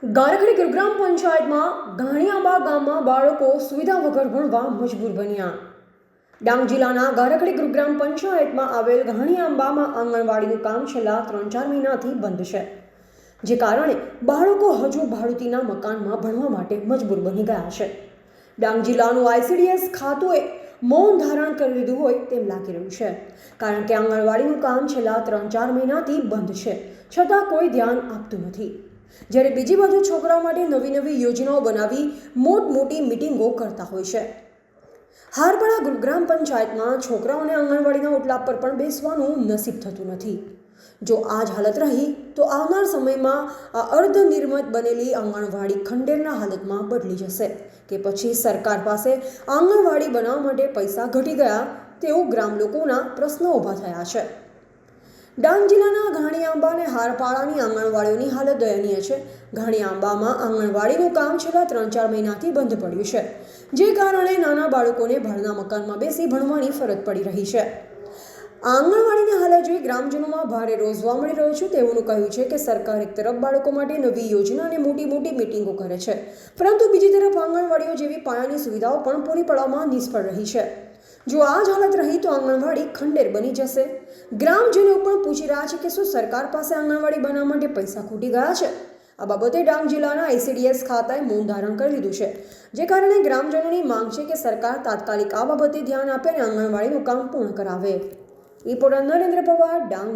ગારખડી ગુરુગ્રામ પંચાયતમાં ઘાણીઆંબા ગામમાં બાળકો સુવિધા વગર ભણવા મજબૂર બન્યા. ડાંગ જિલ્લાના ગારખડી ગુરુગ્રામ પંચાયતમાં આવેલ ઘાણીઆંબામાં આંગણવાડીનું કામ છેલ્લા 3-4 મહિનાથી બંધ છે, જે કારણે બાળકો હજુ ભાડુતીના મકાનમાં ભણવા માટે મજબૂર બની ગયા છે. ડાંગ જિલ્લાનું ICDS ખાતુંએ મૌન ધારણ કરી લીધું હોય તેમ લાગી રહ્યું છે, કારણ કે આંગણવાડીનું કામ છેલ્લા 3-4 મહિનાથી બંધ છે, છતાં કોઈ ધ્યાન આપતું નથી. જ્યારે બીજી બાજુ છોકરાઓ માટે નવી યોજનાઓ બનાવી મોટી મિટિંગો કરતા હોય છે. હારપડા ગુરુગ્રામ પંચાયતમાં છોકરાઓને આંગણવાડીના ઓટલા પર પણ બેસવાનું નસીબ થતું નથી. જો આ જ હાલત રહી તો આવનાર સમયમાં આ અર્ધનિર્મિત બનેલી આંગણવાડી ખંડેરના હાલતમાં બદલી જશે કે પછી સરકાર પાસે આંગણવાડી બનાવવા માટે પૈસા ઘટી ગયા તેવું ગ્રામ લોકોના પ્રશ્નો ઊભા થયા છે. ડાંગ જિલ્લાના ઘાણીઆંબા અને હારપાડાની આંગણવાડીઓની હાલત દયનીય છે. ઘાણીઆંબામાં આંગણવાડીનું કામ છેલ્લા 3-4 મહિનાથી બંધ પડ્યું છે, જે કારણે નાના બાળકોને ભાડના મકાનમાં બેસી ભણવાની ફરજ પડી રહી છે. આંગણવાડીની હાલત જોઈ ગ્રામજનોમાં ભારે રોષ જોવા મળી રહ્યો છે. તેઓનું કહેવું છે કે સરકાર એક તરફ બાળકો માટે નવી યોજના અને મોટી મિટિંગો કરે છે, પરંતુ બીજી તરફ આંગણવાડીઓ જેવી પાયાની સુવિધાઓ પણ પૂરી પાડવામાં નિષ્ફળ રહી છે. જો આ જ હાલત રહી તો આંગણવાડી ખંડેર બની જશે. ગ્રામજનો પણ પૂછી રહ્યા છે કે શું સરકાર પાસે આંગણવાડી બનાવવા માટે પૈસા ખૂટી ગયા છે? આ બાબતે ડાંગ જિલ્લાના ICDS ખાતાએ મૌન ધારણ કરી લીધું છે, જે કારણે ગ્રામજનોની માંગ છે કે સરકાર તાત્કાલિક આ બાબતે ધ્યાન આપે અને આંગણવાડીનું કામ પૂર્ણ કરાવે. રિપોર્ટર નરેન્દ્ર પવાર, ડાંગ.